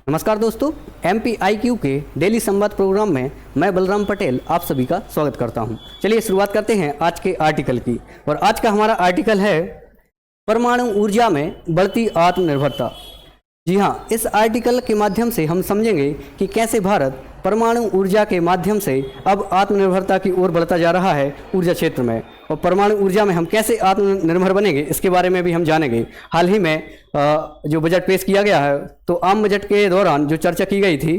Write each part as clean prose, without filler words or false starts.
नमस्कार दोस्तों, MPIQ के डेली संवाद प्रोग्राम में मैं बलराम पटेल आप सभी का स्वागत करता हूं। चलिए शुरुआत करते हैं आज के आर्टिकल की। और आज का हमारा आर्टिकल है परमाणु ऊर्जा में बढ़ती आत्मनिर्भरता। जी हाँ, इस आर्टिकल के माध्यम से हम समझेंगे कि कैसे भारत परमाणु ऊर्जा के माध्यम से अब आत्मनिर्भरता की ओर बढ़ता जा रहा है ऊर्जा क्षेत्र में। और परमाणु ऊर्जा में हम कैसे आत्मनिर्भर बनेंगे इसके बारे में भी हम जानेंगे। हाल ही में जो बजट पेश किया गया है, तो आम बजट के दौरान जो चर्चा की गई थी,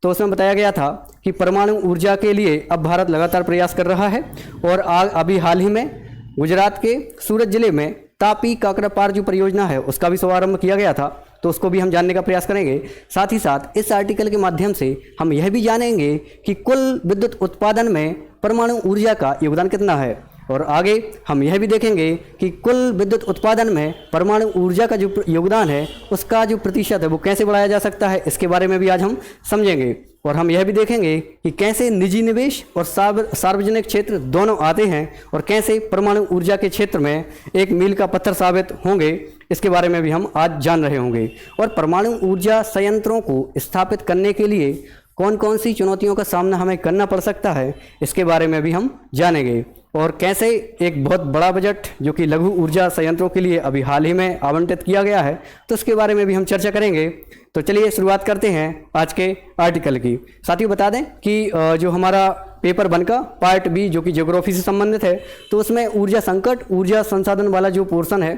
तो उसमें बताया गया था कि परमाणु ऊर्जा के लिए अब भारत लगातार प्रयास कर रहा है। और अभी हाल ही में गुजरात के सूरत जिले में तापी काकरापार जो परियोजना है उसका भी शुभारंभ किया गया था, तो उसको भी हम जानने का प्रयास करेंगे। साथ ही साथ इस आर्टिकल के माध्यम से हम यह भी जानेंगे कि कुल विद्युत उत्पादन में परमाणु ऊर्जा का योगदान कितना है। और आगे हम यह भी देखेंगे कि कुल विद्युत उत्पादन में परमाणु ऊर्जा का जो योगदान है उसका जो प्रतिशत है वो कैसे बढ़ाया जा सकता है, इसके बारे में भी आज हम समझेंगे। और हम यह भी देखेंगे कि कैसे निजी निवेश और सार्वजनिक क्षेत्र दोनों आते हैं और कैसे परमाणु ऊर्जा के क्षेत्र में एक मील का पत्थर साबित होंगे, इसके बारे में भी हम आज जान रहे होंगे। और परमाणु ऊर्जा संयंत्रों को स्थापित करने के लिए कौन कौन सी चुनौतियों का सामना हमें करना पड़ सकता है, इसके बारे में भी हम जानेंगे। और कैसे एक बहुत बड़ा बजट जो कि लघु ऊर्जा संयंत्रों के लिए अभी हाल ही में आवंटित किया गया है, तो उसके बारे में भी हम चर्चा करेंगे। तो चलिए शुरुआत करते हैं आज के आर्टिकल की। साथियों बता दें कि जो हमारा पेपर 1 का पार्ट बी जो कि ज्योग्राफी से संबंधित है, तो उसमें ऊर्जा संकट, ऊर्जा संसाधन वाला जो पोर्शन है,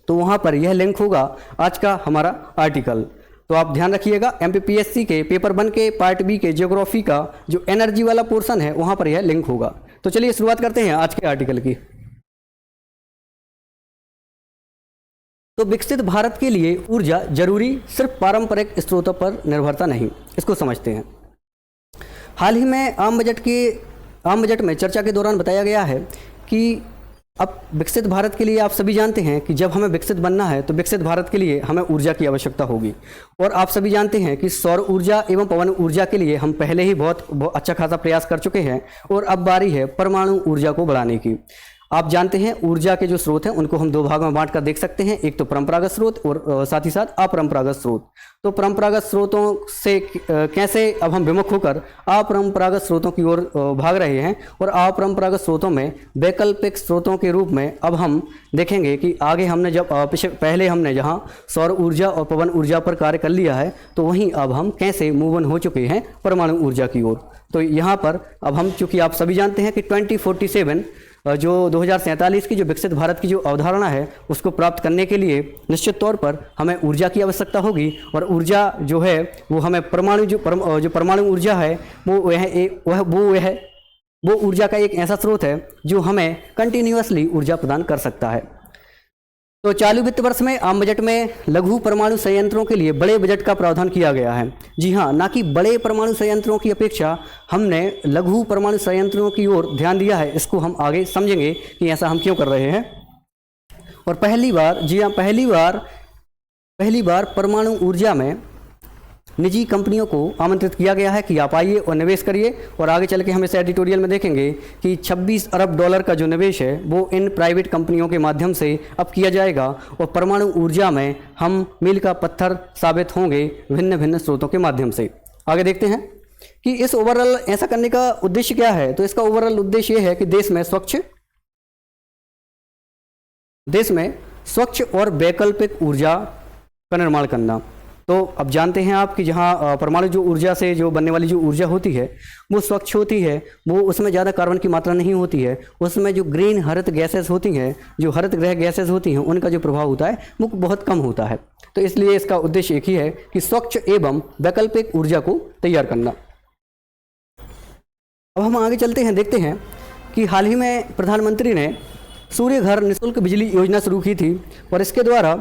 तो वहाँ पर यह लिंक होगा आज का हमारा आर्टिकल। तो आप ध्यान रखिएगा, MPPSC के पेपर 1 के पार्ट बी के ज्योग्राफी का जो एनर्जी वाला पोर्शन है वहाँ पर यह लिंक होगा। तो चलिए शुरुआत करते हैं आज के आर्टिकल की। तो विकसित भारत के लिए ऊर्जा जरूरी सिर्फ पारंपरिक स्रोतों पर निर्भरता नहीं, इसको समझते हैं। हाल ही में आम बजट में चर्चा के दौरान बताया गया है कि अब विकसित भारत के लिए आप सभी जानते हैं कि जब हमें विकसित बनना है तो विकसित भारत के लिए हमें ऊर्जा की आवश्यकता होगी। और आप सभी जानते हैं कि सौर ऊर्जा एवं पवन ऊर्जा के लिए हम पहले ही बहुत अच्छा खासा प्रयास कर चुके हैं और अब बारी है परमाणु ऊर्जा को बढ़ाने की। आप जानते हैं ऊर्जा के जो स्रोत हैं उनको हम 2 भाग में बांट कर देख सकते हैं, एक तो परंपरागत स्रोत और साथ ही साथ अपरंपरागत स्रोत। तो परंपरागत स्रोतों से कैसे अब हम विमुख होकर अपरंपरागत स्रोतों की ओर भाग रहे हैं, और अपरंपरागत स्रोतों में वैकल्पिक स्रोतों के रूप में अब हम देखेंगे कि आगे हमने जब पहले हमने जहां सौर ऊर्जा और पवन ऊर्जा पर कार्य कर लिया है, तो वहीं अब हम कैसे मूव ऑन हो चुके हैं परमाणु ऊर्जा की ओर। तो यहाँ पर अब हम, चूँकि आप सभी जानते हैं कि 2047 जो 2047 की जो विकसित भारत की जो अवधारणा है उसको प्राप्त करने के लिए निश्चित तौर पर हमें ऊर्जा की आवश्यकता होगी। और ऊर्जा जो है वो हमें जो परमाणु ऊर्जा है वो ऊर्जा का एक ऐसा स्रोत है जो हमें कंटिन्यूअसली ऊर्जा प्रदान कर सकता है। तो चालू वित्त वर्ष में आम बजट में लघु परमाणु संयंत्रों के लिए बड़े बजट का प्रावधान किया गया है। जी हाँ, ना कि बड़े परमाणु संयंत्रों की अपेक्षा हमने लघु परमाणु संयंत्रों की ओर ध्यान दिया है। इसको हम आगे समझेंगे कि ऐसा हम क्यों कर रहे हैं। और पहली बार परमाणु ऊर्जा में निजी कंपनियों को आमंत्रित किया गया है कि आप आइए और निवेश करिए। और आगे चल के हम इस एडिटोरियल में देखेंगे कि 26 अरब डॉलर का जो निवेश है वो इन प्राइवेट कंपनियों के माध्यम से अब किया जाएगा। और परमाणु ऊर्जा में हम मील का पत्थर साबित होंगे भिन्न भिन्न स्रोतों के माध्यम से। आगे देखते हैं कि इस ओवरऑल ऐसा करने का उद्देश्य क्या है। तो इसका ओवरऑल उद्देश्य ये है कि देश में स्वच्छ और वैकल्पिक ऊर्जा का निर्माण करना। तो अब जानते हैं आप कि जहाँ परमाणु जो ऊर्जा से जो बनने वाली जो ऊर्जा होती है वो स्वच्छ होती है, वो उसमें ज़्यादा कार्बन की मात्रा नहीं होती है, उसमें जो ग्रीन हरित गैसेस होती हैं, जो हरित गृह गैसेस होती हैं, उनका जो प्रभाव होता है वो बहुत कम होता है। तो इसलिए इसका उद्देश्य एक ही है कि स्वच्छ एवं वैकल्पिक ऊर्जा को तैयार करना। अब हम आगे चलते हैं, देखते हैं कि हाल ही में प्रधानमंत्री ने सूर्य घर निःशुल्क बिजली योजना शुरू की थी। और इसके द्वारा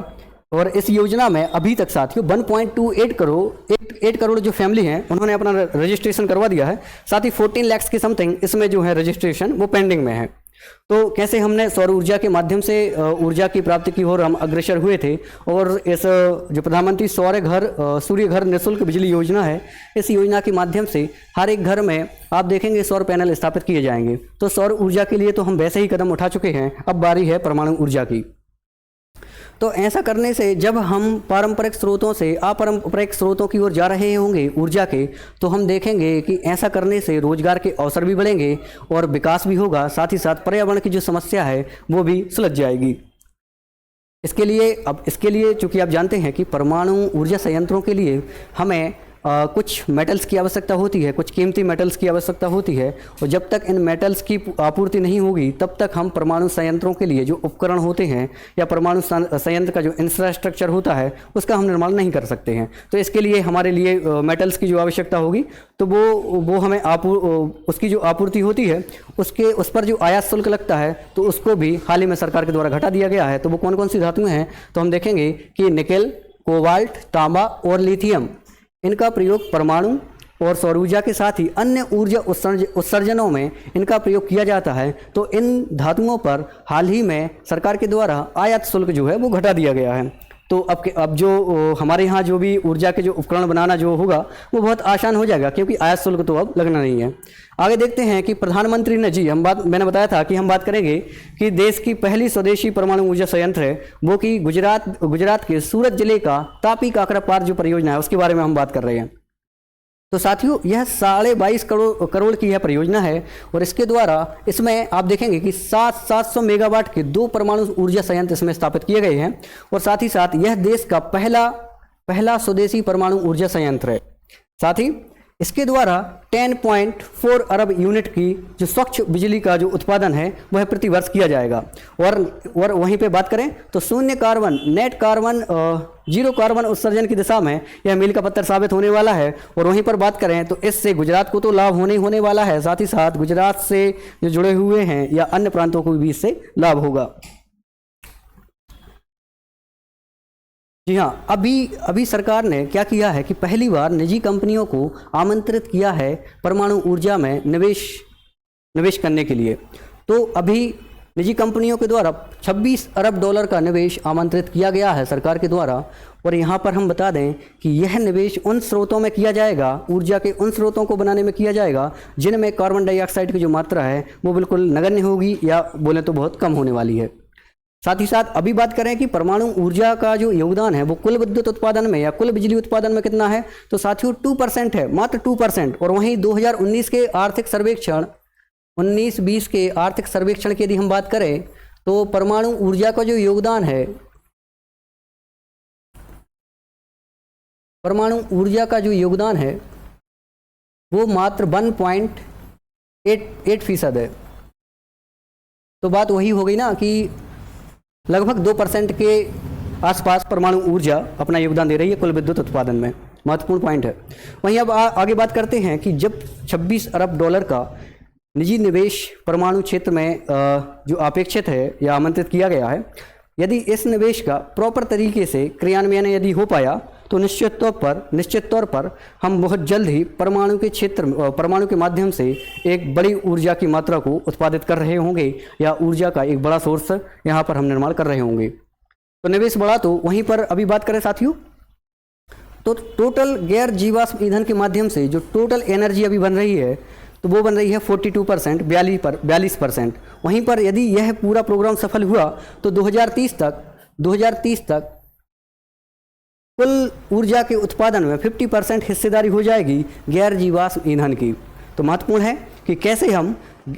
और इस योजना में अभी तक साथियों 1.28 करोड़ जो फैमिली हैं उन्होंने अपना रजिस्ट्रेशन करवा दिया है। साथ ही 14 लाख के समथिंग इसमें जो है रजिस्ट्रेशन वो पेंडिंग में है। तो कैसे हमने सौर ऊर्जा के माध्यम से ऊर्जा की प्राप्ति की ओर हम अग्रसर हुए थे। और इस जो प्रधानमंत्री सूर्य घर निःशुल्क बिजली योजना है, इस योजना के माध्यम से हर एक घर में आप देखेंगे सौर पैनल स्थापित किए जाएंगे। तो सौर ऊर्जा के लिए तो हम वैसे ही कदम उठा चुके हैं, अब बारी है परमाणु ऊर्जा की। तो ऐसा करने से जब हम पारंपरिक स्रोतों से अपारंपरिक स्रोतों की ओर जा रहे होंगे ऊर्जा के, तो हम देखेंगे कि ऐसा करने से रोजगार के अवसर भी बढ़ेंगे और विकास भी होगा, साथ ही साथ पर्यावरण की जो समस्या है वो भी सुलझ जाएगी। इसके लिए चूंकि आप जानते हैं कि परमाणु ऊर्जा संयंत्रों के लिए हमें कुछ मेटल्स की आवश्यकता होती है, कुछ कीमती मेटल्स की आवश्यकता होती है, और जब तक इन मेटल्स की आपूर्ति नहीं होगी तब तक हम परमाणु संयंत्रों के लिए जो उपकरण होते हैं या परमाणु संयंत्र का जो इंफ्रास्ट्रक्चर होता है उसका हम निर्माण नहीं कर सकते हैं। तो इसके लिए हमारे लिए मेटल्स की जो आवश्यकता होगी तो वो हमें उसकी जो आपूर्ति होती है उस पर जो आयात शुल्क लगता है तो उसको भी हाल ही में सरकार के द्वारा घटा दिया गया है। तो वो कौन कौन सी धातुएँ हैं, तो हम देखेंगे कि निकेल, कोबाल्ट, तांबा और लिथियम, इनका प्रयोग परमाणु और सौर ऊर्जा के साथ ही अन्य ऊर्जा उत्सर्जनों में इनका प्रयोग किया जाता है। तो इन धातुओं पर हाल ही में सरकार के द्वारा आयात शुल्क जो है वो घटा दिया गया है। तो अब जो हमारे यहाँ जो भी ऊर्जा के जो उपकरण बनाना जो होगा वो बहुत आसान हो जाएगा, क्योंकि आयात शुल्क तो अब लगना नहीं है। आगे देखते हैं कि प्रधानमंत्री ने मैंने बताया था कि हम बात करेंगे कि देश की पहली स्वदेशी परमाणु ऊर्जा संयंत्र है वो कि गुजरात के सूरत जिले का तापी काकरा पार जो परियोजना है उसके बारे में हम बात कर रहे हैं। तो साथियों यह 22.5 करोड़ की यह परियोजना है और इसके द्वारा इसमें आप देखेंगे कि 700 मेगावाट के 2 परमाणु ऊर्जा संयंत्र इसमें स्थापित किए गए हैं और साथ ही साथ यह देश का पहला स्वदेशी परमाणु ऊर्जा संयंत्र है। साथ ही इसके द्वारा 10.4 अरब यूनिट की जो स्वच्छ बिजली का जो उत्पादन है वह प्रति वर्ष किया जाएगा। और वहीं पे बात करें तो शून्य carbon, net carbon, zero carbon उत्सर्जन की दिशा में यह मील का पत्थर साबित होने वाला है। और वहीं पर बात करें तो इससे गुजरात को तो लाभ होने वाला है, साथ ही साथ गुजरात से जो जुड़े हुए हैं या अन्य प्रांतों को भी इससे लाभ होगा। जी हाँ, अभी सरकार ने क्या किया है कि पहली बार निजी कंपनियों को आमंत्रित किया है परमाणु ऊर्जा में निवेश करने के लिए। तो अभी निजी कंपनियों के द्वारा 26 अरब डॉलर का निवेश आमंत्रित किया गया है सरकार के द्वारा। और यहाँ पर हम बता दें कि यह निवेश उन स्रोतों में किया जाएगा, ऊर्जा के उन स्रोतों को बनाने में किया जाएगा जिनमें कार्बन डाइऑक्साइड की जो मात्रा है वो बिल्कुल नगण्य होगी या बोले तो बहुत कम होने वाली है। साथ ही साथ अभी बात करें कि परमाणु ऊर्जा का जो योगदान है वो कुल विद्युत उत्पादन में या कुल बिजली उत्पादन में कितना है, तो साथियों 2% है, मात्र 2%। और वहीं 2019 के आर्थिक सर्वेक्षण 19-20 के आर्थिक सर्वेक्षण की यदि हम बात करें तो परमाणु ऊर्जा का जो योगदान है, परमाणु ऊर्जा का जो योगदान है वो मात्र 1.8% है। तो बात वही हो गई ना कि लगभग 2% के आसपास परमाणु ऊर्जा अपना योगदान दे रही है कुल विद्युत उत्पादन में। महत्वपूर्ण पॉइंट है। वहीं अब आगे बात करते हैं कि जब 26 अरब डॉलर का निजी निवेश परमाणु क्षेत्र में जो अपेक्षित है या आमंत्रित किया गया है, यदि इस निवेश का प्रॉपर तरीके से क्रियान्वयन यदि हो पाया तो निश्चित तौर पर हम बहुत जल्द ही परमाणु के माध्यम से एक बड़ी ऊर्जा की मात्रा को उत्पादित कर रहे होंगे या ऊर्जा का एक बड़ा सोर्स यहाँ पर हम निर्माण कर रहे होंगे। तो निवेश बढ़ा। तो वहीं पर अभी बात करें साथियों तो टोटल गैर जीवाश्म ईंधन के माध्यम से जो टोटल एनर्जी अभी बन रही है तो वो बन रही है 42%, 42%। वहीं पर यदि यह पूरा प्रोग्राम सफल हुआ तो 2030 तक कुल ऊर्जा के उत्पादन में 50% हिस्सेदारी हो जाएगी गैर जीवाश्म ईंधन की। तो महत्वपूर्ण है कि कैसे हम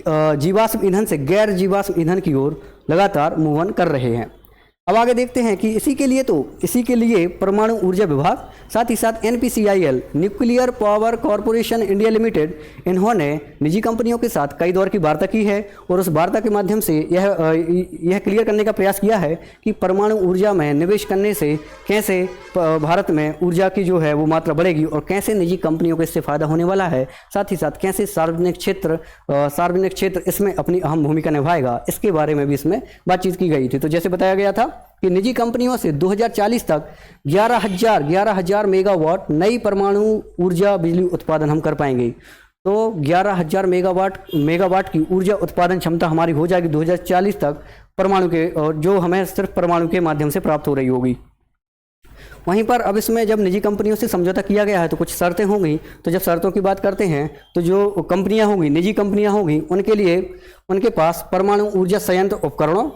जीवाश्म ईंधन से गैर जीवाश्म ईंधन की ओर लगातार मूव ऑन कर रहे हैं। अब आगे देखते हैं कि इसी के लिए परमाणु ऊर्जा विभाग, साथ ही साथ NPCIL nuclear power corporation India limited, इन्होंने निजी कंपनियों के साथ कई दौर की वार्ता की है और उस वार्ता के माध्यम से यह क्लियर करने का प्रयास किया है कि परमाणु ऊर्जा में निवेश करने से कैसे भारत में ऊर्जा की जो है वो मात्रा बढ़ेगी और कैसे निजी कंपनियों को इससे फ़ायदा होने वाला है, साथ ही साथ कैसे सार्वजनिक क्षेत्र इसमें अपनी अहम भूमिका निभाएगा, इसके बारे में भी इसमें बातचीत की गई थी। तो जैसे बताया गया था कि निजी कंपनियों से 2040 तक 11,000 मेगावाट नई परमाणु ऊर्जा बिजली उत्पादन हम कर पाएंगे। तो 11,000 मेगावाट की ऊर्जा उत्पादन क्षमता हमारी हो जाएगी 2040 तक परमाणु के, और जो हमें सिर्फ परमाणु के माध्यम से प्राप्त हो रही होगी। वहीं पर अब इसमें जब निजी कंपनियों से समझौता किया गया है तो कुछ शर्तें होंगी। तो जब शर्तों की बात करते हैं तो जो कंपनियां होंगी, निजी कंपनियां होंगी, उनके लिए उनके पास परमाणु ऊर्जा संयंत्र उपकरणों,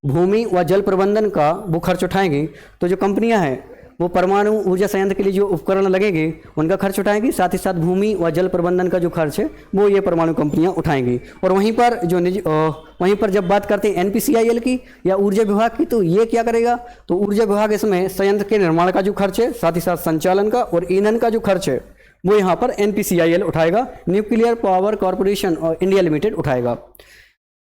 भूमि व जल प्रबंधन का वो खर्च उठाएंगी। तो जो कंपनियां हैं वो परमाणु ऊर्जा संयंत्र के लिए जो उपकरण लगेंगे उनका खर्च उठाएंगी, साथ ही साथ भूमि व जल प्रबंधन का जो खर्च है वो ये परमाणु कंपनियां उठाएंगी। और वहीं पर जो निजी वहीं पर जब बात करते हैं एनपीसीआईएल की या ऊर्जा विभाग की, तो ये क्या करेगा, तो ऊर्जा विभाग इसमें संयंत्र के निर्माण का जो खर्च है, साथ ही साथ संचालन का और ईंधन का जो खर्च है वो यहाँ पर एनपीसीआईएल उठाएगा, न्यूक्लियर पावर कॉरपोरेशन और इंडिया लिमिटेड उठाएगा।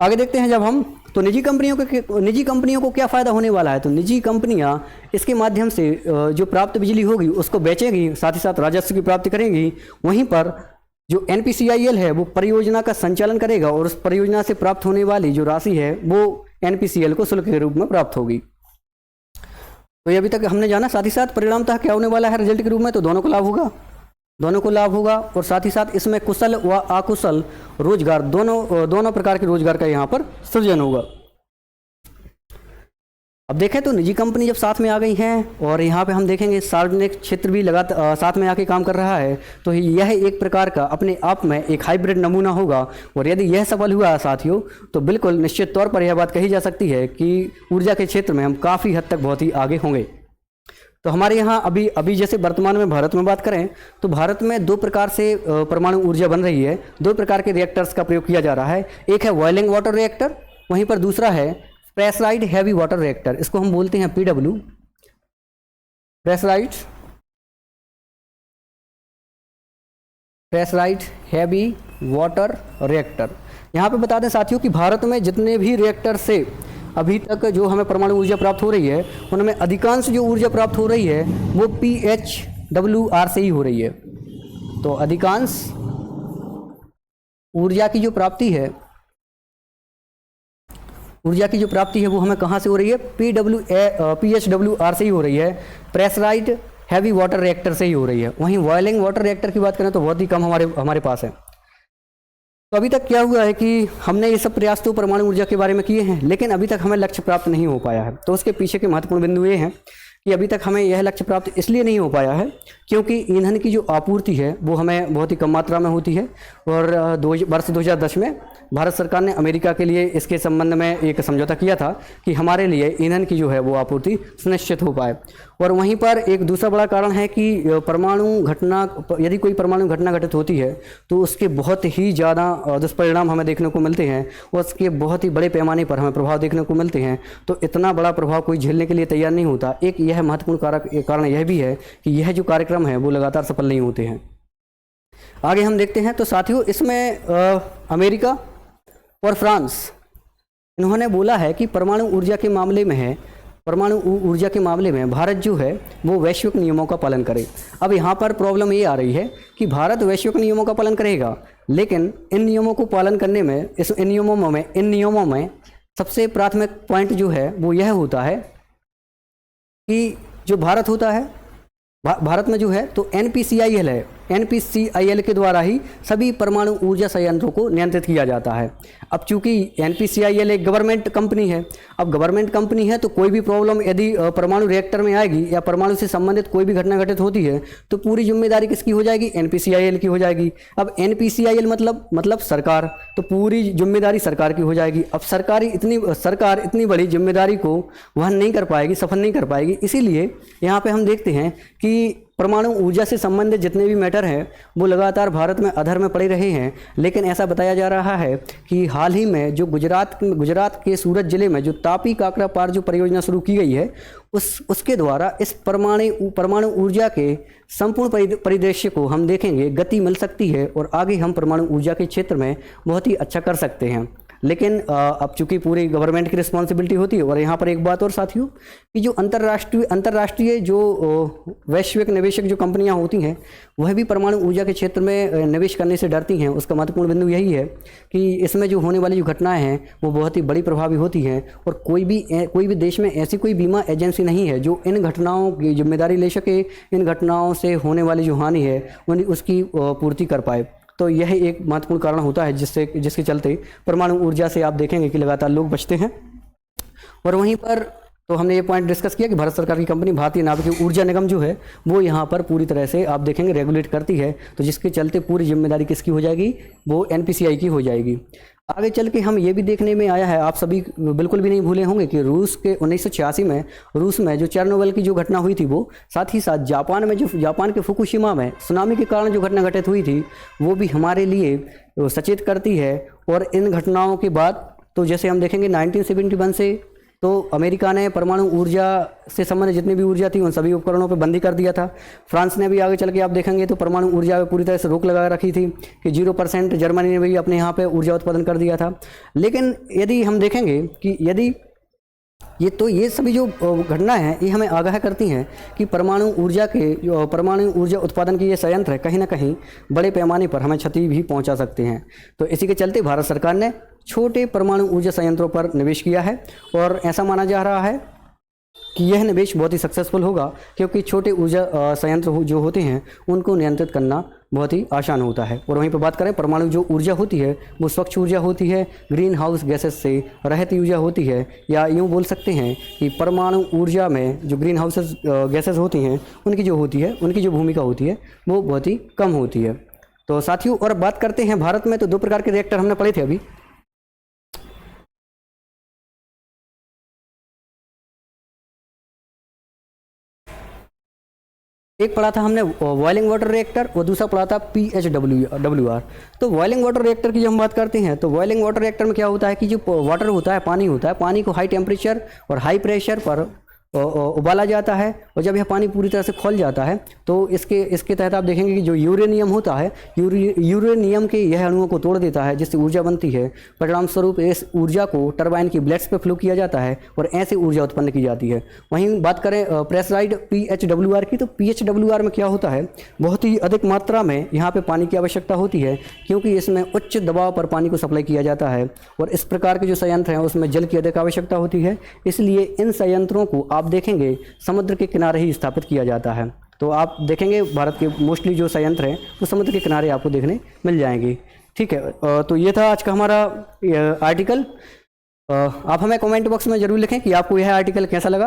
आगे देखते हैं जब हम, तो निजी कंपनियों को क्या फ़ायदा होने वाला है। तो निजी कंपनियां इसके माध्यम से जो प्राप्त बिजली होगी उसको बेचेंगी, साथ ही साथ राजस्व की प्राप्ति करेंगी। वहीं पर जो एनपीसीआईएल है वो परियोजना का संचालन करेगा और उस परियोजना से प्राप्त होने वाली जो राशि है वो एनपीसीएल को शुल्क के रूप में प्राप्त होगी। तो ये अभी तक हमने जाना। साथ ही साथ परिणामतः क्या होने वाला है रिजल्ट के रूप में, तो दोनों को लाभ होगा और साथ ही साथ इसमें कुशल व अकुशल रोजगार दोनों प्रकार के रोजगार का यहाँ पर सृजन होगा। अब देखें तो निजी कंपनी जब साथ में आ गई हैं और यहाँ पे हम देखेंगे सार्वजनिक क्षेत्र भी लगातार साथ में आके काम कर रहा है, तो यह एक प्रकार का अपने आप में एक हाइब्रिड नमूना होगा। और यदि यह सफल हुआ साथियों, तो बिल्कुल निश्चित तौर पर यह बात कही जा सकती है कि ऊर्जा के क्षेत्र में हम काफ़ी हद तक बहुत ही आगे होंगे। तो हमारे यहाँ अभी जैसे वर्तमान में भारत में बात करें तो भारत में दो प्रकार से परमाणु ऊर्जा बन रही है, दो प्रकार के रिएक्टर्स का प्रयोग किया जा रहा है। एक है बॉइलिंग वाटर रिएक्टर, वहीं पर दूसरा है प्रेशराइज्ड हैवी वाटर रिएक्टर, इसको हम बोलते हैं PW, pressurised heavy water reactor. यहाँ पे बता दें साथियों कि भारत में जितने भी रिएक्टर से अभी तक जो हमें परमाणु ऊर्जा प्राप्त हो रही है उनमें अधिकांश जो ऊर्जा प्राप्त हो रही है वो PHWR से ही हो रही है। तो अधिकांश ऊर्जा की जो प्राप्ति है वो हमें कहाँ से हो रही है, PHWR से ही हो रही है, प्रेशराइज्ड हैवी वाटर रिएक्टर से ही हो रही है। वहीं बॉइलिंग वाटर रिएक्टर की बात करें तो बहुत ही कम हमारे पास है। तो अभी तक क्या हुआ है कि हमने ये सब प्रयास तो परमाणु ऊर्जा के बारे में किए हैं, लेकिन अभी तक हमें लक्ष्य प्राप्त नहीं हो पाया है। तो उसके पीछे के महत्वपूर्ण बिंदु ये हैं कि अभी तक हमें यह लक्ष्य प्राप्त इसलिए नहीं हो पाया है क्योंकि ईंधन की जो आपूर्ति है वो हमें बहुत ही कम मात्रा में होती है। और वर्ष 2010 में भारत सरकार ने अमेरिका के लिए इसके संबंध में एक समझौता किया था कि हमारे लिए ईंधन की जो है वो आपूर्ति सुनिश्चित हो पाए। और वहीं पर एक दूसरा बड़ा कारण है कि यदि कोई परमाणु घटना घटित होती है तो उसके बहुत ही ज़्यादा दुष्परिणाम हमें देखने को मिलते हैं और उसके बहुत ही बड़े पैमाने पर हमें प्रभाव देखने को मिलते हैं। तो इतना बड़ा प्रभाव कोई झेलने के लिए तैयार नहीं होता। एक यह महत्वपूर्ण कारण यह भी है कि यह जो कार्यक्रम है वो लगातार सफल नहीं होते हैं। आगे हम देखते हैं तो साथियों इसमें अमेरिका और फ्रांस इन्होंने बोला है कि परमाणु ऊर्जा के मामले में भारत जो है वो वैश्विक नियमों का पालन करे। अब यहाँ पर प्रॉब्लम ये आ रही है कि भारत वैश्विक नियमों का पालन करेगा, लेकिन इन नियमों को पालन करने में इन नियमों में सबसे प्राथमिक पॉइंट जो है वो यह होता है कि जो भारत होता है, भारत में जो है तो एनपीसीआईएल है, एनपीसीआईएल के द्वारा ही सभी परमाणु ऊर्जा संयंत्रों को नियंत्रित किया जाता है। अब चूंकि एनपीसीआईएल एक गवर्नमेंट कंपनी है, अब गवर्नमेंट कंपनी है तो कोई भी प्रॉब्लम यदि परमाणु रिएक्टर में आएगी या परमाणु से संबंधित कोई भी घटना घटित होती है तो पूरी जिम्मेदारी किसकी हो जाएगी, एनपीसीआईएल की हो जाएगी। अब एनपीसीआईएल मतलब सरकार, तो पूरी जिम्मेदारी सरकार की हो जाएगी। अब सरकार इतनी बड़ी जिम्मेदारी को वहन नहीं कर पाएगी, सफल नहीं कर पाएगी। इसीलिए यहाँ पे हम देखते हैं कि परमाणु ऊर्जा से संबंधित जितने भी मैटर हैं वो लगातार भारत में अधर में पड़े रहे हैं। लेकिन ऐसा बताया जा रहा है कि हाल ही में जो गुजरात के सूरत जिले में जो तापी काकरा पार जो परियोजना शुरू की गई है उसके द्वारा इस परमाणु ऊर्जा के संपूर्ण परिदृश्य को हम देखेंगे, गति मिल सकती है और आगे हम परमाणु ऊर्जा के क्षेत्र में बहुत ही अच्छा कर सकते हैं। लेकिन अब चूंकि पूरी गवर्नमेंट की रिस्पॉन्सिबिलिटी होती है। और यहाँ पर एक बात और साथियों कि जो अंतर्राष्ट्रीय जो वैश्विक निवेशक जो कंपनियाँ होती हैं वह भी परमाणु ऊर्जा के क्षेत्र में निवेश करने से डरती हैं। उसका महत्वपूर्ण बिंदु यही है कि इसमें जो होने वाली जो घटनाएं हैं वो बहुत ही बड़ी प्रभावी होती हैं और कोई भी देश में ऐसी कोई बीमा एजेंसी नहीं है जो इन घटनाओं की जिम्मेदारी ले सके, इन घटनाओं से होने वाली जो हानि है उसकी पूर्ति कर पाए। तो यह एक महत्वपूर्ण कारण होता है जिसके चलते परमाणु ऊर्जा से आप देखेंगे कि लगातार लोग बचते हैं। और वहीं पर तो हमने ये पॉइंट डिस्कस किया कि भारत सरकार की कंपनी भारतीय नाभिक ऊर्जा निगम जो है वो यहाँ पर पूरी तरह से आप देखेंगे रेगुलेट करती है, तो जिसके चलते पूरी जिम्मेदारी किसकी हो जाएगी, वो एनपीसीआई की हो जाएगी। आगे चल के हम ये भी देखने में आया है, आप सभी बिल्कुल भी नहीं भूले होंगे कि रूस के 1986 में रूस में जो चेरनोबिल की जो घटना हुई थी, वो साथ ही साथ जापान में जो जापान के फुकुशिमा में सुनामी के कारण जो घटना घटित हुई थी वो भी हमारे लिए सचेत करती है। और इन घटनाओं के बाद तो जैसे हम देखेंगे 1971 से तो अमेरिका ने परमाणु ऊर्जा से संबंधित जितनी भी ऊर्जा थी उन सभी उपकरणों पर बंदी कर दिया था। फ्रांस ने भी आगे चल के आप देखेंगे तो परमाणु ऊर्जा पर पूरी तरह से रोक लगा रखी थी कि 0%। जर्मनी ने भी अपने यहाँ पे ऊर्जा उत्पादन कर दिया था। लेकिन यदि हम देखेंगे कि यदि ये सभी जो घटना है ये हमें आगाह करती हैं कि परमाणु ऊर्जा उत्पादन की ये संयंत्र है कहीं ना कहीं बड़े पैमाने पर हमें क्षति भी पहुंचा सकते हैं। तो इसी के चलते भारत सरकार ने छोटे परमाणु ऊर्जा संयंत्रों पर निवेश किया है और ऐसा माना जा रहा है कि यह निवेश बहुत ही सक्सेसफुल होगा, क्योंकि छोटे ऊर्जा संयंत्र जो होते हैं उनको नियंत्रित करना बहुत ही आसान होता है। और वहीं पर बात करें परमाणु जो ऊर्जा होती है वो स्वच्छ ऊर्जा होती है, ग्रीन हाउस गैसेस से रहित ऊर्जा होती है, या यूँ बोल सकते हैं कि परमाणु ऊर्जा में जो ग्रीन हाउस गैसेस होती हैं उनकी जो भूमिका होती है वो बहुत ही कम होती है। तो साथियों, और बात करते हैं भारत में तो 2 प्रकार के रिएक्टर हमने पढ़े थे अभी। एक पढ़ा था हमने बॉइलिंग वाटर रिएक्टर और दूसरा पढ़ा था PHWR। तो बॉइलिंग वाटर रिएक्टर की जब हम बात करते हैं तो बॉइलिंग वाटर रिएक्टर में क्या होता है कि जो वाटर होता है, पानी होता है, पानी को हाई टेम्परेचर और हाई प्रेशर पर उबाला जाता है और जब यह पानी पूरी तरह से खौल जाता है तो इसके तहत आप देखेंगे कि जो यूरेनियम होता है यूरेनियम के यह अणुओं को तोड़ देता है जिससे ऊर्जा बनती है। परिणाम स्वरूप इस ऊर्जा को टरबाइन की ब्लेड्स पे फ्लो किया जाता है और ऐसे ऊर्जा उत्पन्न की जाती है। वहीं बात करें प्रेशराइज्ड PHWR की, तो PHWR में क्या होता है, बहुत ही अधिक मात्रा में यहाँ पे पानी की आवश्यकता होती है क्योंकि इसमें उच्च दबाव पर पानी को सप्लाई किया जाता है और इस प्रकार के जो संयंत्र हैं उसमें जल की अधिक आवश्यकता होती है। इसलिए इन संयंत्रों को आप देखेंगे समुद्र के किनारे ही स्थापित किया जाता है। तो आप देखेंगे भारत के मोस्टली जो संयंत्र हैं वो समुद्र के किनारे आपको देखने मिल जाएंगे। ठीक है, तो ये था आज का हमारा आर्टिकल। आप हमें कमेंट बॉक्स में ज़रूर लिखें कि आपको यह आर्टिकल कैसा लगा।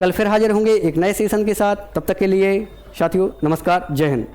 कल फिर हाजिर होंगे एक नए सेशन के साथ। तब तक के लिए साथियों नमस्कार, जय हिंद।